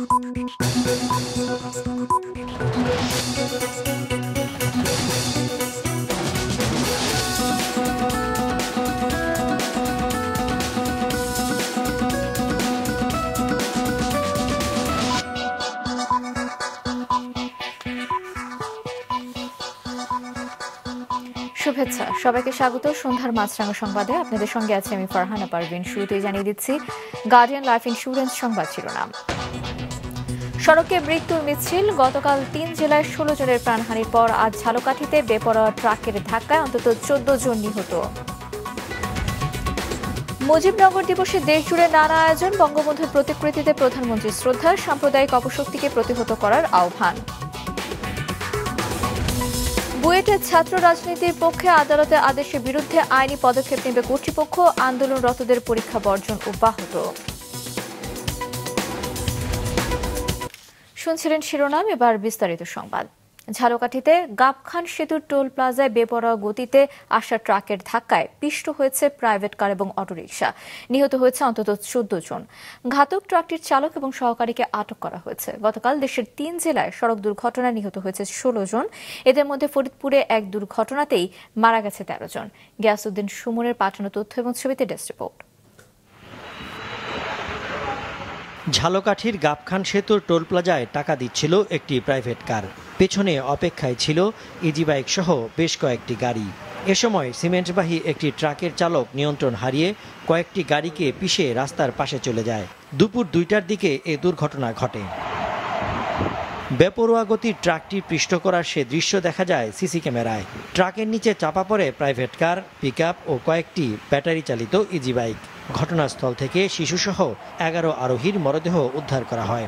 শুভেচ্ছা, সবাইকে স্বাগত সন্ধ্যার মাছরাঙা সংবাদে। আপনাদের সঙ্গে আছে আমি ফারহানা পারভিন। শুরুতেই জানিয়ে দিচ্ছি গার্ডিয়ান লাইফ ইন্স্যুরেন্স সংবাদ শিরোনাম। সড়কে মৃত্যুর মিছিল। গতকাল ৩ জেলায় ১৬ জনের প্রাণহানির পর আজ ঝালকাঠিতে বেপরোয়া ট্রাকের ধাক্কায় অন্তত ১৪ জন নিহত। মুজিবনগর দিবসে দেশজুড়ে নানা আয়োজন। বঙ্গবন্ধুর প্রতিকৃতিতে প্রধানমন্ত্রীর শ্রদ্ধা, সাম্প্রদায়িক অপশক্তিকে প্রতিহত করার আহ্বান। বুয়েটের ছাত্র রাজনীতির পক্ষে আদালতের আদেশের বিরুদ্ধে আইনি পদক্ষেপ নেবে কর্তৃপক্ষ। আন্দোলনরতদের পরীক্ষা বর্জন অব্যাহত। শুনছিলেন শিরোনাম, এবার বিস্তারিত সংবাদ। ঝালকাঠিতে গাবখান সেতুর টোল প্লাজায় বেপরোয়া গতিতে আসা ট্রাকের ধাক্কায় পিষ্ট হয়েছে প্রাইভেট কার এবং অটোরিকশা। নিহত হয়েছে অন্তত ১৪ জন। ঘাতক ট্রাকটির চালক এবং সহকারীকে আটক করা হয়েছে। গতকাল দেশের ৩ জেলায় সড়ক দুর্ঘটনায় নিহত হয়েছে ১৬ জন। এদের মধ্যে ফরিদপুরে এক দুর্ঘটনাতেই মারা গেছে ১৩ জন। গিয়াসউদ্দিন সুমনের পাঠানো তথ্য এবং ছবিতে ডেস্ক রিপোর্ট। ঝালকাঠির গাবখান সেতুর টোল প্লাজায় টাকা দিচ্ছিল একটি প্রাইভেট কার। পেছনে অপেক্ষায় ছিল ইজি বাইক সহ বেশ কয়েকটি গাড়ি। এ সময় সিমেন্টবাহী একটি ট্রাকের চালক নিয়ন্ত্রণ হারিয়ে কয়েকটি গাড়িকে পিষে রাস্তার পাশে চলে যায়। দুপুর ২টার দিকে এ দুর্ঘটনা ঘটে। বেপরোয়া গতির ট্রাকটি পৃষ্ঠ করার সে দৃশ্য দেখা যায় সিসি ক্যামেরায়। ট্রাকের নিচে চাপা পড়ে প্রাইভেট কার, পিকআপ ও কয়েকটি ব্যাটারি চালিত ইজি বাইক। ঘটনাস্থল থেকে শিশুসহ ১১ আরোহীর মরদেহ উদ্ধার করা হয়।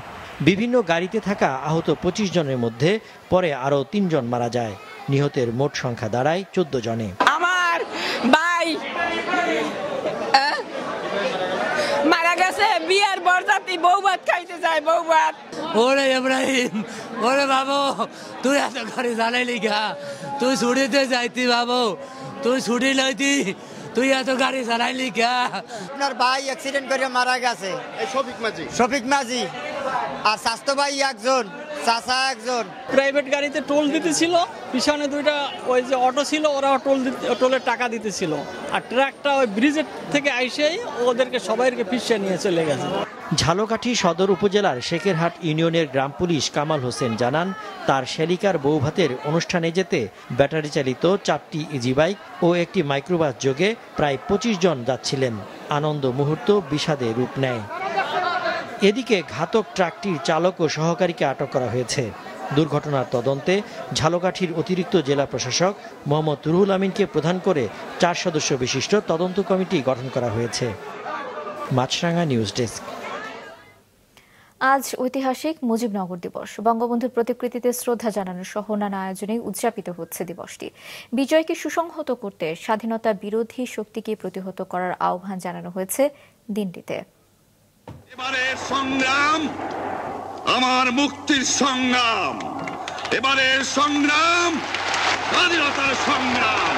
বিভিন্ন গাড়িতে থাকা আহত ২৫ জনের মধ্যে পরে আরও ৩ জন মারা যায়। নিহতের মোট সংখ্যা দাঁড়ায় ১৪ জনে। আমার ভাই মারা গেছে, বিয়ার বরযাত্রী বউ ভাত খাইতে যায়, বউ ভাত। ওরে ইব্রাহিম, ওরে বাবু, তুই এত গাড়ি চালাইলি গা? তুই ছুটিতে যাইতি বাবু, তুই ছুটি লইতি, তুই এত গাড়ি চালাইলি গা? আপনার ভাই অ্যাক্সিডেন্ট করে মারা গেছে, শফিক মাঝি। আর স্বাস্থ্য ভাই একজন, চাচা একজন। প্রাইভেট গাড়িতে টোল দিতেছিল, পিছনে দুইটা ওই যে অটো ছিল, ওরা টোলের টাকা দিতেছিল। আর ট্রাকটা ওই ব্রিজের থেকে আইসেই ওদেরকে সবাইকে পিছিয়ে নিয়ে চলে গেছে। ঝালকাঠি সদর উপজেলার শেখেরহাট ইউনিয়নের গ্রাম পুলিশ কামাল হোসেন জানান, তার শ্যালিকার বৌভাতের অনুষ্ঠানে যেতে ব্যাটারি চালিত 4টি ইজি বাইক ও একটি মাইক্রোবাস যোগে প্রায় 25 জন যাচ্ছিলেন। আনন্দ মুহূর্ত বিষাদে রূপ নেয়। এদিকে ঘাতক ট্রাকটির চালক ও সহকারীকে আটক করা হয়েছে। দুর্ঘটনার তদন্তে ঝালকাঠির অতিরিক্ত জেলা প্রশাসক মোহাম্মদ রুহুল আমিনকে প্রধান করে 4 সদস্য বিশিষ্ট তদন্ত কমিটি গঠন করা হয়েছে। মাছরাঙা নিউজ ডেস্ক। আজ ঐতিহাসিক মুজিবনগর দিবস। বঙ্গবন্ধুর প্রতিকৃতিতে শ্রদ্ধা জানানো সহ নানা আয়োজনে উদযাপিত হচ্ছে দিবসটি। বিজয়কে সুসংহত করতে স্বাধীনতা বিরোধী শক্তিকে প্রতিহত করার আহ্বান জানানো হয়েছে দিনটিতে। এবারের সংগ্রাম আমার মুক্তির সংগ্রাম, এবারের সংগ্রাম স্বাধীনতার সংগ্রাম।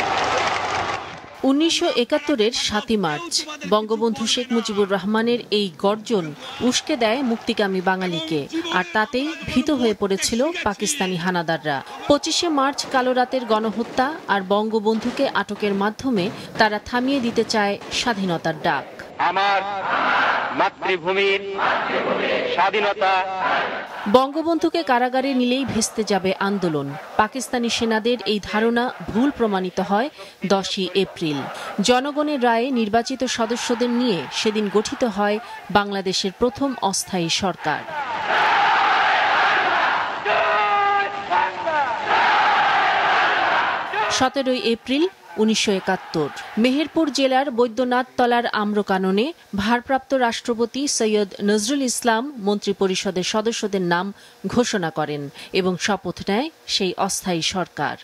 ১৯৭১-এর ৭ই মার্চ বঙ্গবন্ধু শেখ মুজিবুর রহমানের এই গর্জন উস্কে দেয় মুক্তিকামী বাঙালিকে, আর তাতেই ভীত হয়ে পড়েছিল পাকিস্তানি হানাদাররা। ২৫শে মার্চ কালো রাতের গণহত্যা আর বঙ্গবন্ধুকে আটকের মাধ্যমে তারা থামিয়ে দিতে চায় স্বাধীনতার ডাক। আমার মাতৃভূমির স্বাধীনতা। বঙ্গবন্ধুকে কারাগারে নিলেই ভেস্তে যাবে আন্দোলন। পাকিস্তানি সেনাদের এই ধারণা ভুল প্রমাণিত হয় 10ই এপ্রিল। জনগণের রায়ে নির্বাচিত সদস্যদের নিয়ে সেদিন গঠিত হয় বাংলাদেশের প্রথম অস্থায়ী সরকার। 17ই এপ্রিল ১৯৭১ মেহেরপুর জেলার বৈদ্যনাথতলার আম্রকাননে ভারপ্রাপ্ত রাষ্ট্রপতি সৈয়দ নজরুল ইসলাম মন্ত্রিপরিষদের সদস্যদের নাম ঘোষণা করেন এবং শপথ নেয় সেই অস্থায়ী সরকার।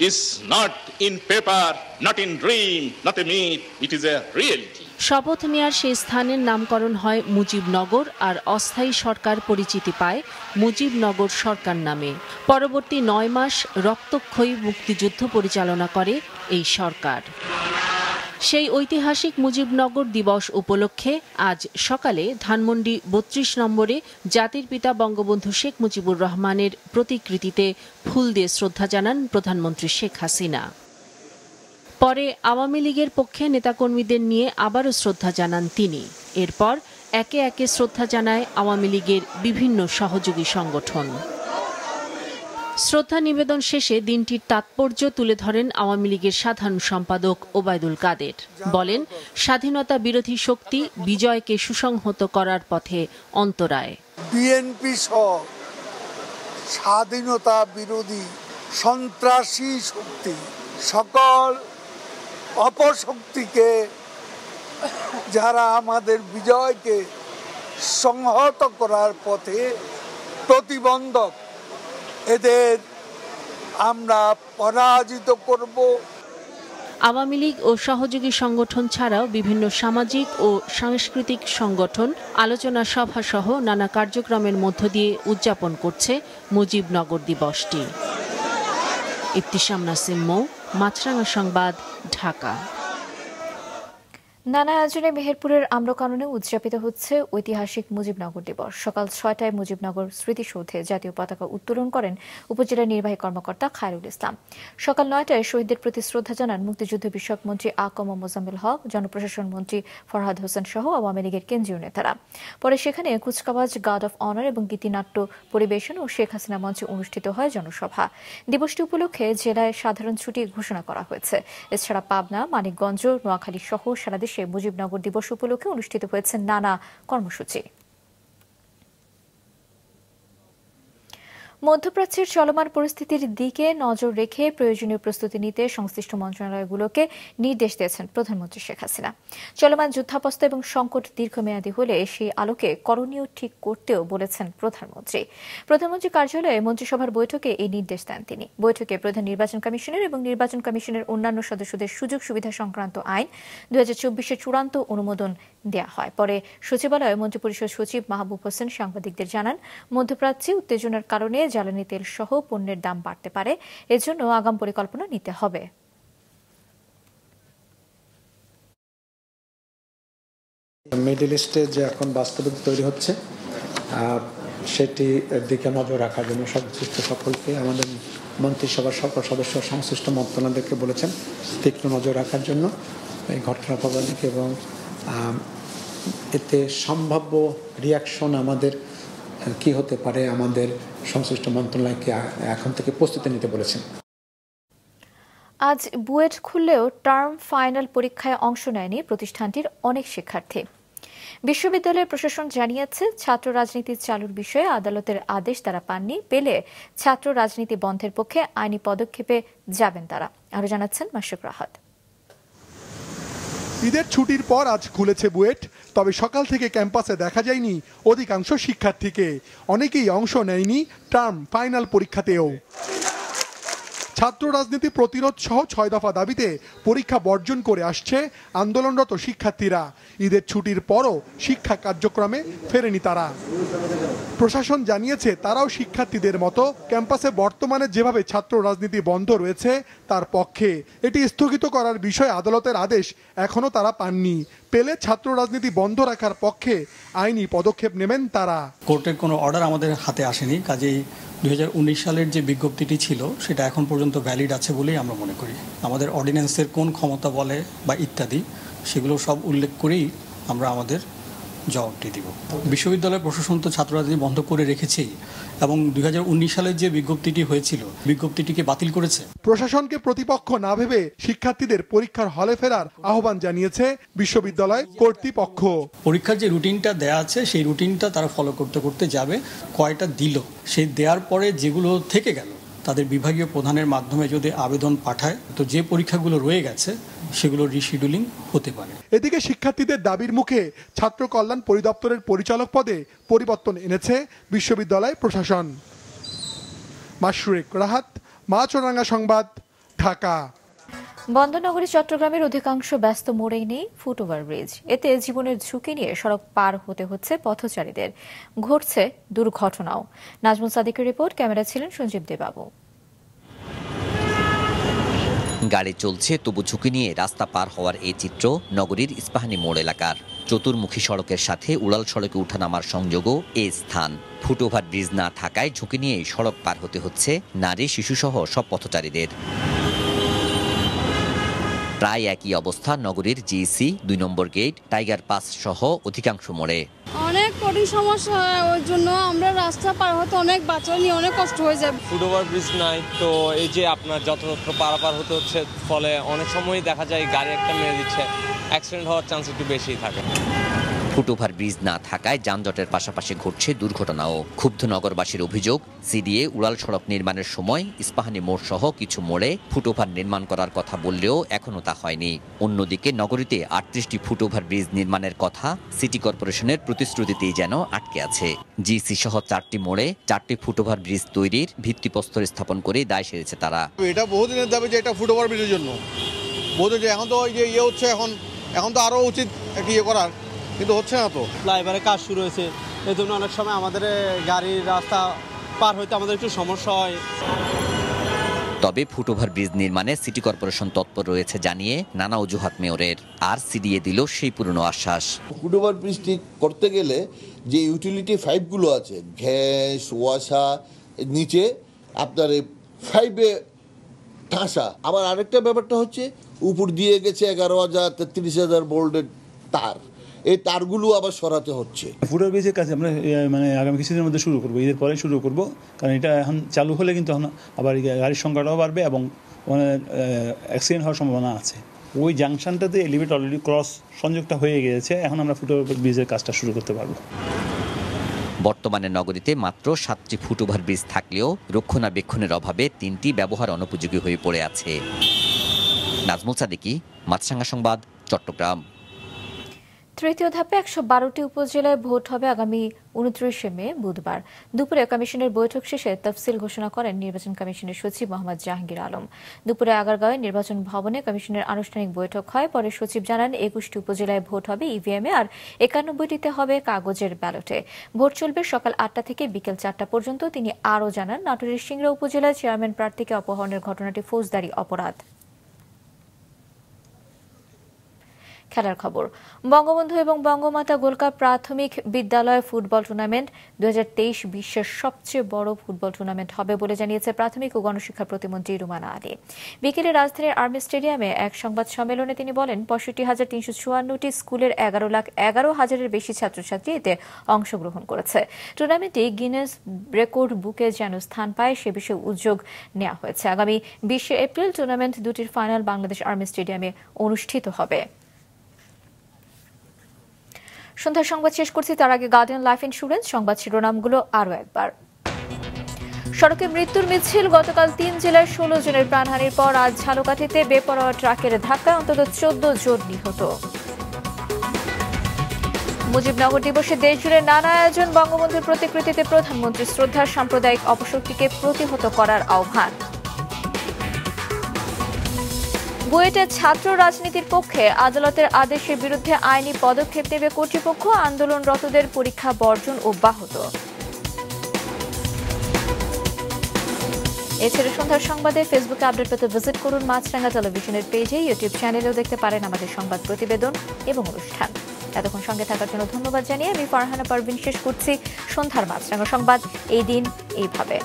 is not in paper, not in dream, not a myth, it is a reality. শপথ নেয়ার সেই স্থানের নামকরণ হয় মুজিবনগর, আর অস্থায়ী সরকার পরিচিতি পায় মুজিবনগর সরকার নামে। পরবর্তী 9 মাস রক্তক্ষয়ী মুক্তিযুদ্ধ পরিচালনা করে এই সরকার। সেই ঐতিহাসিক মুজিবনগর দিবস উপলক্ষে আজ সকালে ধানমন্ডি ৩২ নম্বরে জাতির পিতা বঙ্গবন্ধু শেখ মুজিবুর রহমানের প্রতিকৃতিতে ফুল দিয়ে শ্রদ্ধা জানান প্রধানমন্ত্রী শেখ হাসিনা। পরে আওয়ামী লীগের পক্ষে নেতাকর্মীদের নিয়ে আবারও শ্রদ্ধা জানান তিনি। এরপর একে একে শ্রদ্ধা জানায় আওয়ামী লীগের বিভিন্ন সহযোগী সংগঠন। শ্রদ্ধা নিবেদন শেষে দিনটির তাৎপর্য তুলে ধরেন আওয়ামী লীগের সাধারণ সম্পাদক ওবায়দুল কাদের। বলেন, স্বাধীনতা বিরোধী শক্তি বিজয়কে সুসংহত করার পথে অন্তরায়। বিএনপি সহ স্বাধীনতা বিরোধী সন্ত্রাসী শক্তি সকল অপশক্তিকে, যারা আমাদের বিজয়কে সংহত করার পথে প্রতিবন্ধক, এদের আমরা পরাজিত করব। আওয়ামী লীগ ও সহযোগী সংগঠন ছাড়াও বিভিন্ন সামাজিক ও সাংস্কৃতিক সংগঠন আলোচনা সভা সহ নানা কার্যক্রমের মধ্য দিয়ে উদযাপন করছে মুজিবনগর দিবসটি। ইফতিসাম নাসিম মৌ, মাছরাঙা সংবাদ, ঢাকা। নানা আয়োজনে মেহেরপুরের আম্রকাননে উদযাপিত হচ্ছে ঐতিহাসিক মুজিবনগর দিবস। সকাল ৬টায় মুজিবনগর স্মৃতিসৌধে জাতীয় পতাকা উত্তোলন করেন উপজেলা নির্বাহী কর্মকর্তা খায়রুল ইসলাম। সকাল ৯টায় শহীদদের প্রতি শ্রদ্ধা জানান মুক্তিযুদ্ধ বিষয়ক মন্ত্রী আকম মোজাম্মেল হক, জনপ্রশাসন মন্ত্রী ফরহাদ হোসেন সহ আওয়ামী লীগের কেন্দ্রীয় নেতারা। পরে সেখানে কুচকাওয়াজ, গার্ড অফ অনার এবং গীতিনাট্য পরিবেশন ও শেখ হাসিনা মঞ্চে অনুষ্ঠিত হয় জনসভা। দিবসটি উপলক্ষে জেলায় সাধারণ ছুটি ঘোষণা করা হয়েছে। এছাড়া পাবনা, মানিকগঞ্জ, নোয়াখালী সহ সারা দেশে মুজিবনগর দিবস উপলক্ষে অনুষ্ঠিত হয়েছে নানা কর্মসূচি। মধ্যপ্রাচ্যের চলমান পরিস্থিতির দিকে নজর রেখে প্রয়োজনীয় প্রস্তুতি নিতে সংশ্লিষ্ট মন্ত্রণালয়গুলোকে নির্দেশ দিয়েছেন প্রধানমন্ত্রী শেখ হাসিনা। চলমান যুদ্ধাবস্থা এবং সংকট দীর্ঘমেয়াদী হলে সেই আলোকে করণীয় ঠিক করতেও বলেছেন প্রধানমন্ত্রী। প্রধানমন্ত্রী কার্যালয়ে মন্ত্রিসভার বৈঠকে এই নির্দেশ দেন তিনি। বৈঠকে প্রধান নির্বাচন কমিশনার এবং নির্বাচন কমিশনের অন্যান্য সদস্যদের সুযোগ সুবিধা সংক্রান্ত আইন ২০২৪-এর চূড়ান্ত অনুমোদন দেওয়া হয়। পরে সচিবালয়ে মন্ত্রিপরিষদ সচিব মাহবুব হোসেন সাংবাদিকদের জানান, মধ্যপ্রাচ্যে উত্তেজনার কারণে জ্বালানি তেল সহ পণ্যের দাম বাড়তে পারে, এজন্য আগাম পরিকল্পনা নিতে হবে। মিডল ইস্টে যে এখন বাস্তবিক তৈরি হচ্ছে সেটি দিকে নজর রাখার জন্য সংশ্লিষ্ট সকলকে, আমাদের মন্ত্রিসভার সকল সদস্য সংশ্লিষ্ট মন্ত্রণালয়কে বলেছেন তীক্ষ্ণ নজর রাখার জন্য এই ঘটনা প্রবাহকে, এবং এতে সম্ভাব্য রিয়াকশন আমাদের কি হতে পারে আমাদের সংশ্লিষ্ট মন্ত্রণালয়কে এখন থেকে প্রস্তুতি নিতে বলেছেন। আজ বুয়েট খুললেও টার্ম ফাইনাল পরীক্ষায় অংশ নেয়নি প্রতিষ্ঠানটির অনেক শিক্ষার্থী। বিশ্ববিদ্যালয়ের প্রশাসন জানিয়েছে, ছাত্র রাজনীতি চালুর বিষয়ে আদালতের আদেশ তারা পাননি, পেলে ছাত্র রাজনীতি বন্ধের পক্ষে আইনি পদক্ষেপে যাবেন তারা। আরো জানাচ্ছেন মাসুক রাহাত। ঈদের ছুটির পর আজ খুলেছে বুয়েট, তবে সকাল থেকে ক্যাম্পাসে দেখা যায়নি অধিকাংশ শিক্ষার্থীকে। অনেকেই অংশ নেয়নি টার্ম ফাইনাল পরীক্ষাতেও। ছাত্র রাজনীতি প্রতিরোধ সহ ৬ দফা দাবিতে পরীক্ষা বর্জন করে আসছে আন্দোলনরত শিক্ষার্থীরা। ঈদের ছুটির পরও শিক্ষা কার্যক্রমে ফেরেনি তারা। প্রশাসন জানিয়েছে, তারাও শিক্ষার্থীদের মতো ক্যাম্পাসে বর্তমানে যেভাবে ছাত্র রাজনীতি বন্ধ রয়েছে তার পক্ষে। এটি স্থগিত করার বিষয়ে আদালতের আদেশ এখনও তারা পাননি, পেলে ছাত্র রাজনীতি বন্ধ রাখার পক্ষে আইনি পদক্ষেপ নেবেন তারা। কোর্টের কোনো অর্ডার আমাদের হাতে আসেনি, কাজেই 2019 সালের যে বিজ্ঞপ্তিটি ছিল সেটা এখন পর্যন্ত ভ্যালিড আছে বলেই আমরা মনে করি। আমাদের অর্ডিন্যান্সের কোন ক্ষমতা বলে বা ইত্যাদি সেগুলো সব উল্লেখ করেই আমরা আমাদের জবাবটি দিব। বিশ্ববিদ্যালয় প্রশাসন তো ছাত্র রাজনীতি বন্ধ করে রেখেছেই, এবং 2019 সালের যে বিজ্ঞপ্তিটি হয়েছিল বিজ্ঞপ্তিটিকে বাতিল করেছে। প্রশাসনকে প্রতিপক্ষ না ভেবে শিক্ষার্থীদের পরীক্ষার হলে ফেরার আহ্বান জানিয়েছে বিশ্ববিদ্যালয় কর্তৃপক্ষ। পরীক্ষার যে রুটিনটা দেয়া আছে সেই রুটিনটা তারা ফলো করতে করতে যাবে। কয়টা দিল, সেই দেওয়ার পরে যেগুলো থেকে গেল তাদের বিভাগীয় প্রধানের মাধ্যমে যদি আবেদন পাঠায়, তো যে পরীক্ষাগুলো রয়ে গেছে সেগুলো রিশিডিউলিং হতে পারে। এদিকে শিক্ষার্থীদের দাবির মুখে ছাত্র কল্যাণ পরিদপ্তরের পরিচালক পদে পরিবর্তন এনেছে বিশ্ববিদ্যালয় প্রশাসন। মাশরুক রাহাত, মাছরাঙা সংবাদ, ঢাকা। বন্দরনগরী চট্টগ্রামের অধিকাংশ ব্যস্ত মোড়েই নেই ফুট ওভারব্রিজ। এতে জীবনের ঝুঁকি নিয়ে সড়ক পার হতে হচ্ছে পথচারীদের। ঘটছে দুর্ঘটনাও। নাজমুল সাদিকের রিপোর্ট, ক্যামেরা ছিলেন সঞ্জীব দেবাবু। গাড়ি চলছে তবু ঝুঁকি নিয়ে রাস্তা পার হওয়ার এই চিত্র নগরীর ইস্পাহানি মোড় এলাকার। চতুর্মুখী সড়কের সাথে উড়াল সড়কে উঠানামার সংযোগও এই স্থান। ফুটওভার ব্রিজ না থাকায় ঝুঁকি নিয়ে সড়ক পার হতে হচ্ছে নারী শিশুসহ সব পথচারীদের। প্রায় একই অবস্থা নগরীর জিইসি 2 নম্বর গেট, টাইগার পাস সহ অধিকাংশ মোড়ে। অনেক কঠিন সমস্যা হয়, ওই জন্য আমরা রাস্তা পার হতে অনেক বাচ্চা নিয়ে অনেক কষ্ট হয়ে যায়। ফুটওভার ব্রিজ নাই তো এই যে আপনার যত্রতত্র পারাপার হতে হচ্ছে, ফলে অনেক সময়ই দেখা যায় গাড়ি একটা মেরে দিচ্ছে, অ্যাক্সিডেন্ট হওয়ার চান্স একটু বেশিই থাকে। ফুটওভার ব্রিজ না থাকায় যানজটের পাশাপাশি ঘটছে দুর্ঘটনাও। ক্ষুব্ধ নগরবাসীর অভিযোগ, সিডিএ উড়াল সড়ক নির্মাণের সময় ইস্পাহানি মোড় সহ কিছু মোড়ে ফুটওভার নির্মাণ করার কথা বললেও এখনও তা হয়নি। অন্যদিকে নগরীতে 38টি ফুটওভার ব্রিজ নির্মাণের কথা সিটি কর্পোরেশনের প্রতিশ্রুতিতেই যেন আটকে আছে। জিসি সহ 4টি মোড়ে 4টি ফুটওভার ব্রিজ তৈরির ভিত্তিপ্রস্তর স্থাপন করে দায় সেরেছে তারা। এটা বহুদিনের দাবি যে এটা ফুটওভার ব্রিজের জন্য বহুদিন, যে এখন তো ইয়ে হচ্ছে, এখন তো আরও উচিত একটা ইয়ে করার, কিন্তু হচ্ছে না তো। ফ্লাইওভারের কাজ শুরু হয়েছে, এই জন্য অনেক সময় আমাদের গাড়ির রাস্তা পার হইতে আমাদের একটু সমস্যা হয়। তবে ফুটওভার ব্রিজ নির্মাণে সিটি কর্পোরেশন তৎপর রয়েছে জানিয়ে নানা অজুহাত মেয়রের, আর সিডিএ দিল সেই পুরনো আশ্বাস। ফুটওভার ব্রিজটি করতে গেলে যে ইউটিলিটি পাইপগুলো আছে, গ্যাস, ওয়াসা, নিচে আপনার এই পাইপে ঠাসা। আবার আরেকটা ব্যাপারটা হচ্ছে উপর দিয়ে গেছে 11,000 33,000 ভোল্টের তার, এই তারগুলো আবার সরাতে হচ্ছে। ফুটওভার ব্রিজের কাজ আমরা আগামী কিছুদিনের মধ্যে শুরু করবো, ঈদের পরে শুরু করব, কারণ এটা এখন চালু হলে কিন্তু এখন আবার গাড়ির সংখ্যাটাও বাড়বে এবং অ্যাক্সিডেন্ট হওয়ার সম্ভাবনা আছে। ওই জাংশনটাতে এলিভেট অলরেডি ক্রস সংযোগটা হয়ে গিয়েছে, এখন আমরা ফুটওভার ব্রিজের কাজটা শুরু করতে পারবো। বর্তমানে নগরীতে মাত্র 7টি ফুটওভার ব্রিজ থাকলেও রক্ষণাবেক্ষণের অভাবে 3টি ব্যবহার অনুপযোগী হয়ে পড়ে আছে। নাজমুল সাদিকি, মাছরাঙা সংবাদ, চট্টগ্রাম। তৃতীয় ধাপে 112টি উপজেলায় ভোট হবে আগামী 29শে মে বুধবার। দুপুরে কমিশনের বৈঠক শেষে তফসিল ঘোষণা করেন নির্বাচন কমিশনের সচিব মোহাম্মদ জাহাঙ্গীর আলম। দুপুরে আগারগাঁওয়ে নির্বাচন ভবনে কমিশনের আনুষ্ঠানিক বৈঠক হয়। পরে সচিব জানান 21টি উপজেলায় ভোট হবে ইভিএমে আর 91টিতে হবে কাগজের ব্যালটে। ভোট চলবে সকাল 8টা থেকে বিকেল 4টা পর্যন্ত। তিনি আরও জানান, নাটোরের সিংড়া উপজেলায় চেয়ারম্যান প্রার্থীকে অপহরণের ঘটনাটি ফৌজদারি অপরাধ। খেলার খবর। বঙ্গবন্ধু এবং বঙ্গমাতা গোল্ড প্রাথমিক বিদ্যালয় ফুটবল টুর্নামেন্ট 2023 বিশ্বের সবচেয়ে বড় ফুটবল টুর্নামেন্ট হবে বলে জানিয়েছে প্রাথমিক ও গণশিক্ষা প্রতিমন্ত্রী রুমানা আলী। বিকেলে রাজধানীর আর্মি স্টেডিয়ামে এক সংবাদ সম্মেলনে তিনি বলেন, 65,354টি স্কুলের 11,11,000-এর বেশি ছাত্রছাত্রী এতে অংশগ্রহণ করেছে। টুর্নামেন্টটি গিনেস রেকর্ড বুকে যেন স্থান পায় সে বিষয়ে উদ্যোগ নেওয়া হয়েছে। আগামী 20 এপ্রিল টুর্নামেন্ট দুটির ফাইনাল বাংলাদেশ আর্মি স্টেডিয়ামে অনুষ্ঠিত হবে। সন্ধ্যার সংবাদ শেষ করছি, তার আগে গার্ডিয়ান লাইফ ইন্স্যুরেন্স সংবাদ শিরোনামগুলো আরও একবার। সড়কে মৃত্যুর মিছিল, গতকাল 3 জেলায় 16 জনের প্রাণহানির পর আজ ঝালকাঠিতে বেপরোয়া ট্রাকের ধাক্কায় অন্তত 14 জন নিহত। মুজিবনগর দিবসে দেশজুড়ে নানা আয়োজন, বঙ্গবন্ধুর প্রতিকৃতিতে প্রধানমন্ত্রী শ্রদ্ধা, সাম্প্রদায়িক অপশক্তিকে প্রতিহত করার আহ্বান। বুয়েটে ছাত্র রাজনীতির পক্ষে আদালতের আদেশের বিরুদ্ধে আইনি পদক্ষেপ নেবে কর্তৃপক্ষ, আন্দোলনরতদের পরীক্ষা বর্জন অব্যাহত। এছাড়া সন্ধ্যার সংবাদে ফেসবুকে আপডেট পেতে ভিজিট করুন মাছরাঙা টেলিভিশনের পেজে, ইউটিউব চ্যানেলেও দেখতে পারেন আমাদের সংবাদ প্রতিবেদন এবং অনুষ্ঠান। এতক্ষণ সঙ্গে থাকার জন্য ধন্যবাদ জানিয়ে আমি ফারহানা পারভিন শেষ করছি সন্ধ্যার মাছরাঙা সংবাদ। এই দিন এইভাবে।